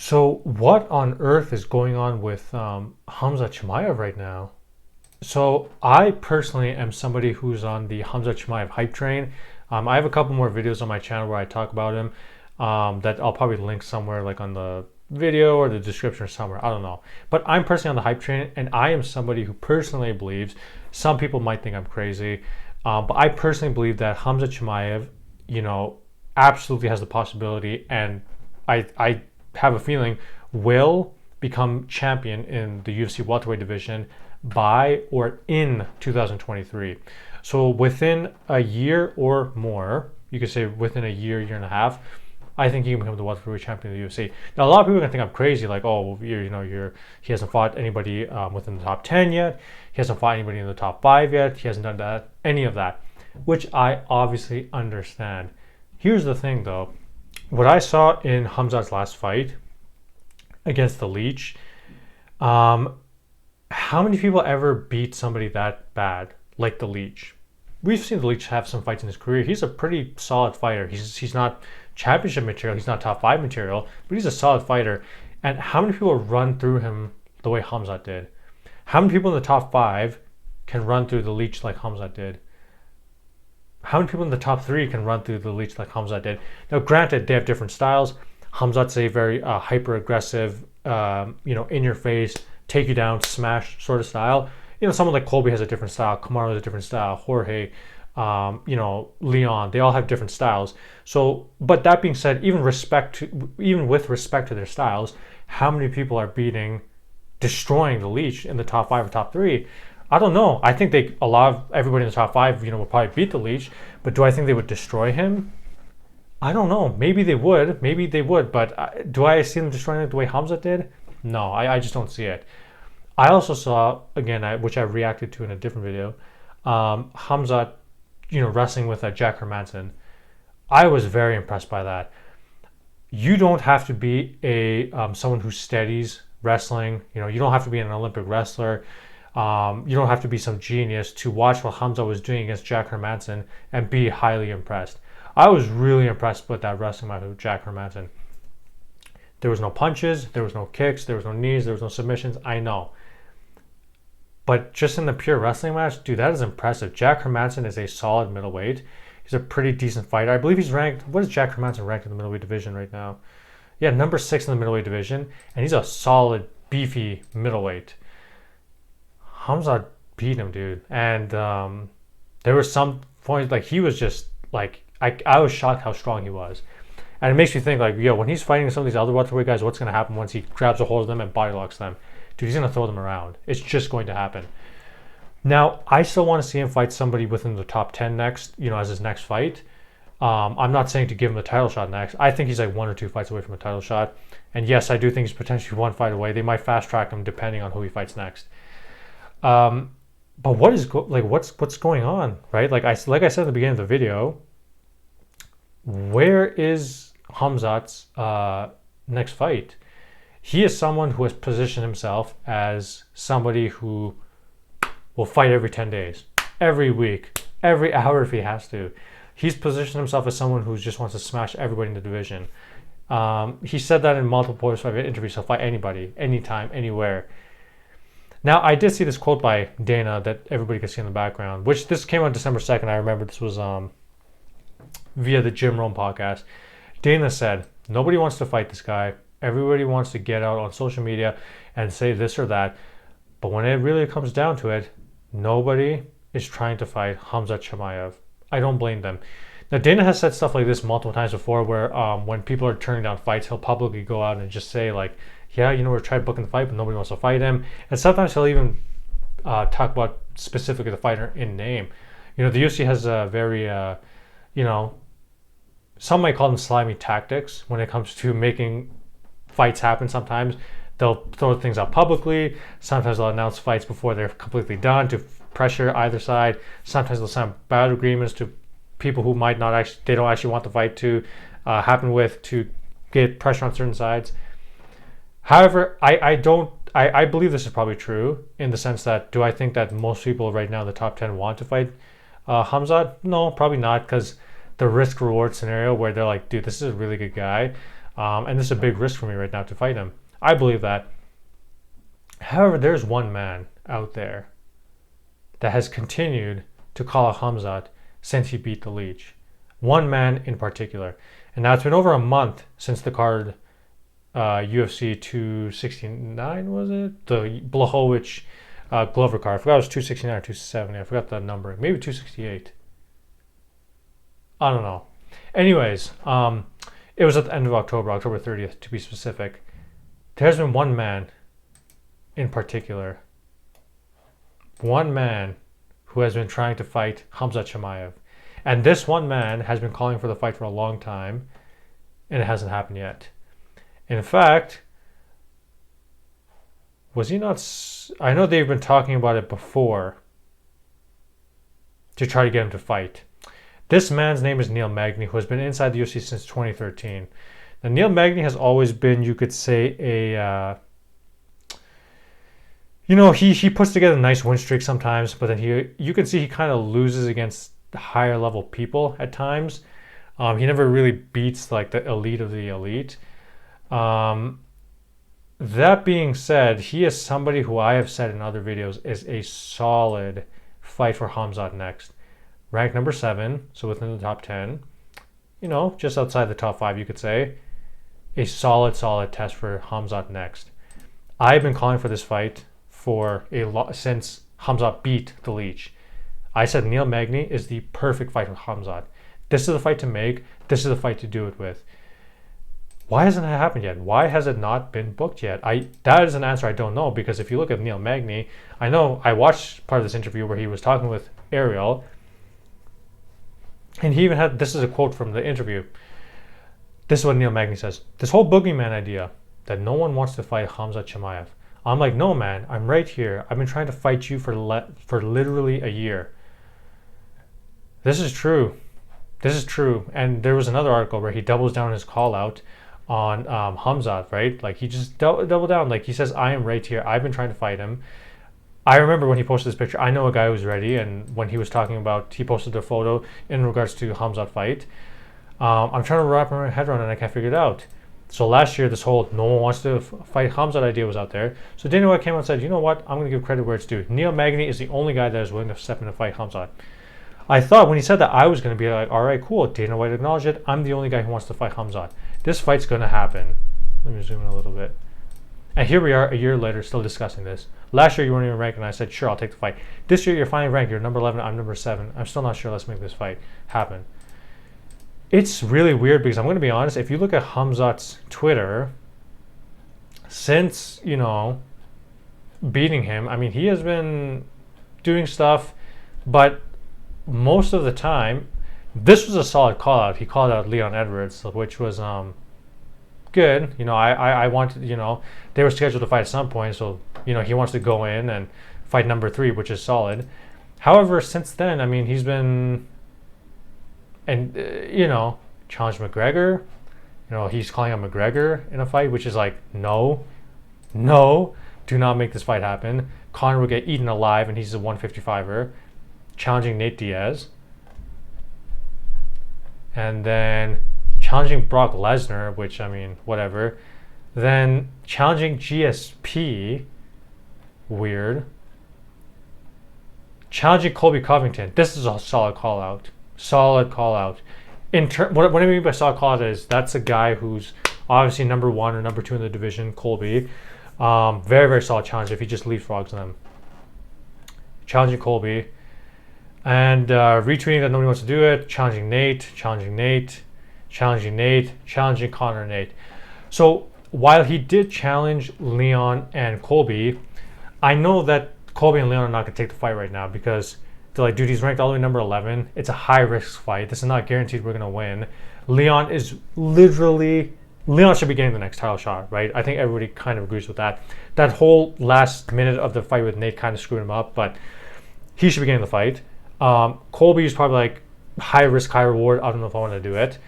So, what on earth is going on with Khamzat Chimaev right now? So, I personally am somebody who's on the Khamzat Chimaev hype train. I have a couple more videos on my channel where I talk about him that I'll probably link somewhere, like on the video or the description or somewhere. I don't know. But I'm personally on the hype train, and I am somebody who personally believes, some people might think I'm crazy, but I personally believe that Khamzat Chimaev, absolutely has the possibility, and I have a feeling will become champion in the UFC welterweight division by or in 2023. So within a year or more, you could say within a year and a half, I think he can become the welterweight champion of the UFC. Now, a lot of people are gonna think I'm crazy, like, oh, well, he hasn't fought anybody within the top 10 yet. He hasn't fought anybody in the top 5 yet. He hasn't done any of that, which I obviously understand. Here's the thing, though. What I saw in Khamzat's last fight against the Leech, how many people ever beat somebody that bad like the Leech? We've seen the Leech have some fights in his career. He's a pretty solid fighter. He's not championship material. He's not top 5 material, but he's a solid fighter. And how many people run through him the way Khamzat did? How many people in the top 5 can run through the Leech like Khamzat did? How many people in the top 3 can run through the Leech like Khamzat did? Now, granted, they have different styles. Khamzat's a very hyper aggressive, in your face, take you down, smash sort of style. Someone like Colby has a different style. Kamaru has a different style. Jorge, Leon, they all have different styles. So, but that being said, even with respect to their styles, how many people are destroying the Leech in the top 5 or top 3? I don't know. I think everybody in the top 5, will probably beat the Leech. But do I think they would destroy him? I don't know. Maybe they would. But do I see them destroying it the way Khamzat did? No, I just don't see it. I also saw, again, which I reacted to in a different video, Khamzat, wrestling with Jack Hermanson. I was very impressed by that. You don't have to be someone who studies wrestling. You don't have to be an Olympic wrestler. You don't have to be some genius to watch what Khamzat was doing against Jack Hermanson and be highly impressed. I was really impressed with that wrestling match with Jack Hermanson. There was no punches, there was no kicks, there was no knees, there was no submissions, I know. But just in the pure wrestling match, dude, that is impressive. Jack Hermanson is a solid middleweight. He's a pretty decent fighter. I believe he's ranked, what is Jack Hermanson ranked in the middleweight division right now? Yeah, number 6 in the middleweight division, and he's a solid, beefy middleweight. Khamzat beat him, dude. And there were some points, like, he was just, like, I was shocked how strong he was. And it makes me think, like, when he's fighting some of these other welterweight guys, what's going to happen once he grabs a hold of them and body locks them? Dude, he's going to throw them around. It's just going to happen. Now, I still want to see him fight somebody within the top 10 next, as his next fight. I'm not saying to give him a title shot next. I think he's like 1 or 2 fights away from a title shot. And yes, I do think he's potentially 1 fight away. They might fast track him depending on who he fights next. But what's going on, right? Like I said at the beginning of the video, where is Khamzat's next fight? He is someone who has positioned himself as somebody who will fight every 10 days, every week, every hour if he has to. He's positioned himself as someone who just wants to smash everybody in the division. He said that in multiple post-fight interviews. He'll fight anybody, anytime, anywhere. Now, I did see this quote by Dana that everybody can see in the background, which this came on December 2nd. I remember this was via the Jim Rome podcast. Dana said, nobody wants to fight this guy. Everybody wants to get out on social media and say this or that. But when it really comes down to it, nobody is trying to fight Khamzat Chimaev. I don't blame them. Now, Dana has said stuff like this multiple times before where when people are turning down fights, he'll publicly go out and just say, like, yeah, we're trying to book the fight, but nobody wants to fight him. And sometimes he'll even talk about specifically the fighter in name. The UFC has a very, some might call them slimy tactics when it comes to making fights happen. Sometimes they'll throw things out publicly. Sometimes they'll announce fights before they're completely done to pressure either side. Sometimes they'll sign bad agreements to people who they don't actually want the fight to happen with, to get pressure on certain sides. However, I believe this is probably true in the sense that, do I think that most people right now in the top 10 want to fight Khamzat? No, probably not, because the risk reward scenario where they're like, dude, this is a really good guy. And this is a big risk for me right now to fight him. I believe that. However, there's one man out there that has continued to call out Khamzat since he beat the Leech. One man in particular. And now it's been over a month since the card UFC 269, was it? The Blachowicz Glover card. I forgot it was 269 or 270. I forgot the number. Maybe 268. I don't know. Anyways, it was at the end of October 30th to be specific. There's been one man in particular, one man who has been trying to fight Khamzat Chimaev. And this one man has been calling for the fight for a long time, and it hasn't happened yet. In fact, was he not... I know they've been talking about it before to try to get him to fight. This man's name is Neil Magny, who has been inside the UFC since 2013. Now, Neil Magny has always been, you could say, he puts together a nice win streak sometimes, but then you can see he kind of loses against higher level people at times. He never really beats like the elite of the elite. That being said, he is somebody who I have said in other videos is a solid fight for Khamzat next. Ranked number 7, so within the top 10. Just outside the top 5, you could say. A solid test for Khamzat next. I've been calling for this fight for since Khamzat beat the Leech. I said Neil Magny is the perfect fight for Khamzat. This is the fight to make. This is the fight to do it with. Why hasn't it happened yet? Why has it not been booked yet? That is an answer I don't know, because if you look at Neil Magny, I know I watched part of this interview where he was talking with Ariel, and he even had, this is a quote from the interview. This is what Neil Magny says. This whole boogeyman idea that no one wants to fight Khamzat Chimaev. I'm like, no, man, I'm right here. I've been trying to fight you for literally a year. This is true. This is true. And there was another article where he doubles down his call out on Khamzat, right? Like he just doubled down. Like he says, I am right here. I've been trying to fight him. I remember when he posted this picture, I know a guy who's ready, and when he was talking about, he posted a photo in regards to Khamzat fight. I'm trying to wrap my head around it and I can't figure it out. So last year, this whole no one wants to fight Khamzat idea was out there. So Dana White came out and said, you know what? I'm going to give credit where it's due. Neil Magny is the only guy that is willing to step in and fight Khamzat. I thought when he said that, I was going to be like, all right, cool. Dana White acknowledged it. I'm the only guy who wants to fight Khamzat. This fight's going to happen. Let me zoom in a little bit. And here we are a year later still discussing this. Last year you weren't even ranked and I said, sure, I'll take the fight. This year you're finally ranked. You're number 11, I'm number 7. I'm still not sure. Let's make this fight happen. It's really weird because I'm going to be honest. If you look at Khamzat's Twitter, since, beating him, I mean, he has been doing stuff, but most of the time, this was a solid call out. He called out Leon Edwards, which was good. I wanted, they were scheduled to fight at some point, so he wants to go in and fight number 3, which is solid. However, since then, I mean, he's been, and challenged McGregor. He's calling out McGregor in a fight, which is like, no, do not make this fight happen. Conor will get eaten alive, and he's a 155er. Challenging Nate Diaz, and then challenging Brock Lesnar, which, I mean, whatever. Then challenging GSP, weird. Challenging Colby Covington. This is a solid call out. Solid call out. What I mean by solid call out is that's a guy who's obviously number 1 or number 2 in the division, Colby. Very, very solid challenge if he just leapfrogs them. Challenging Colby. And retweeting that nobody wants to do it. Challenging Nate. Challenging Conor and Nate. So while he did challenge Leon and Colby, I know that Colby and Leon are not going to take the fight right now because they're like, dude, he's ranked all the way number 11. It's a high risk fight. This is not guaranteed we're going to win. Leon should be getting the next title shot, right? I think everybody kind of agrees with that. That whole last minute of the fight with Nate kind of screwed him up, but he should be getting the fight. Colby is probably like high risk, high reward. I don't know if I want to do it.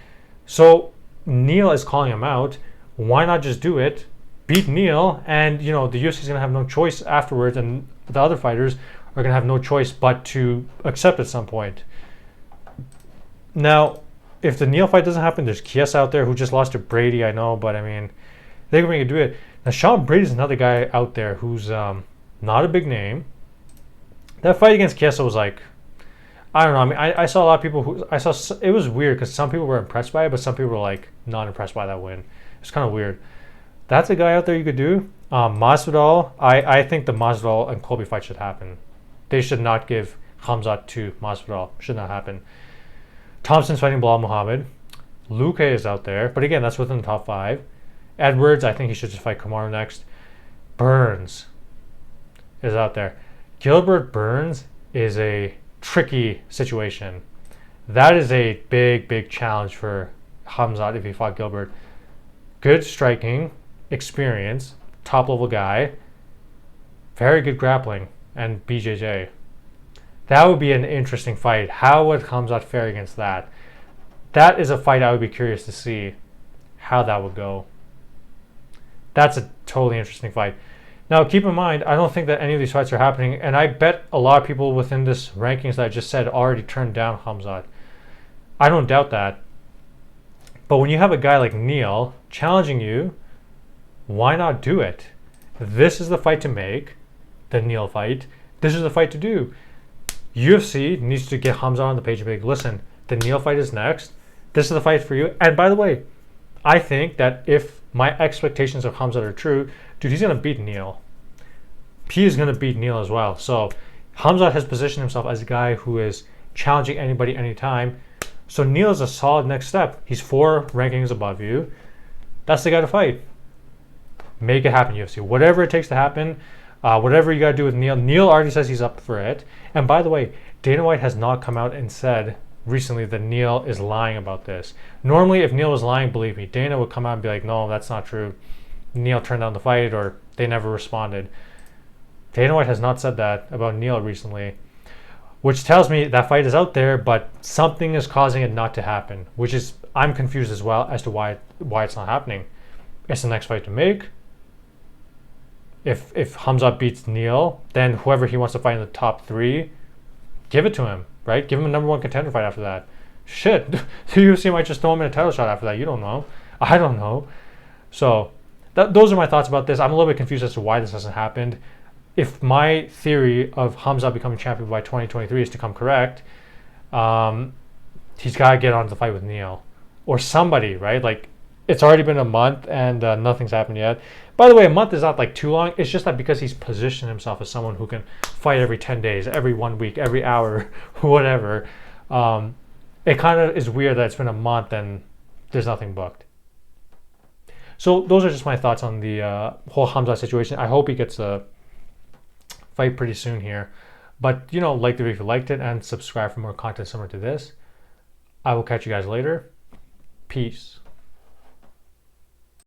So Neil is calling him out. Why not just do it? Beat Neil, and the UFC is going to have no choice afterwards, and the other fighters are going to have no choice but to accept at some point. Now, if the Neil fight doesn't happen, there's Chiesa out there who just lost to Brady, I know, but I mean, they can do it. Now, Sean Brady's another guy out there who's not a big name. That fight against Chiesa was like, I don't know. I mean, I saw a lot of people it was weird because some people were impressed by it, but some people were like not impressed by that win. It's kind of weird. That's a guy out there you could do. Masvidal, I think the Masvidal and Colby fight should happen. They should not give Khamzat to Masvidal. Should not happen. Thompson's fighting Bilal Muhammad. Luque is out there, but again, that's within the top 5. Edwards, I think he should just fight Kamaru next. Burns is out there. Gilbert Burns is a tricky situation. That is a big challenge for Khamzat if he fought Gilbert. Good striking, experience, top level guy, very good grappling, and BJJ. That would be an interesting fight. How would Khamzat fare against that? That is a fight I would be curious to see how that would go. That's a totally interesting fight. Now, keep in mind, I don't think that any of these fights are happening, and I bet a lot of people within this rankings that I just said already turned down Khamzat. I don't doubt that. But when you have a guy like Neil challenging you, why not do it? This is the fight to make, the Neil fight. This is the fight to do. UFC needs to get Khamzat on the page and be like, listen, the Neil fight is next. This is the fight for you. And by the way, I think that if my expectations of Khamzat are true, dude, he's going to beat Neil. He is going to beat Neil as well. So Khamzat has positioned himself as a guy who is challenging anybody anytime. So Neil is a solid next step. He's 4 rankings above you. That's the guy to fight. Make it happen, UFC. Whatever it takes to happen, whatever you got to do with Neil. Neil already says he's up for it. And by the way, Dana White has not come out and said recently that Neil is lying about this. Normally, if Neil was lying, believe me, Dana would come out and be like, no, that's not true. Neil turned down the fight, or they never responded. Dana White has not said that about Neil recently, which tells me that fight is out there, but something is causing it not to happen, which is, I'm confused as well as to why it's not happening. It's the next fight to make. If Khamzat beats Neil, then whoever he wants to fight in the top 3, give it to him, right? Give him a number 1 contender fight after that. Shit, the UFC might just throw him in a title shot after that. You don't know. I don't know. So those are my thoughts about this. I'm a little bit confused as to why this hasn't happened. If my theory of Khamzat becoming champion by 2023 is to come correct, he's got to get on to the fight with Neil or somebody, right? Like, it's already been a month and nothing's happened yet. By the way, a month is not like too long. It's just that because he's positioned himself as someone who can fight every 10 days, every 1 week, every hour, whatever. It kind of is weird that it's been a month and there's nothing booked. So those are just my thoughts on the whole Khamzat situation. I hope he gets a fight pretty soon here. But, like the video if you liked it and subscribe for more content similar to this. I will catch you guys later. Peace.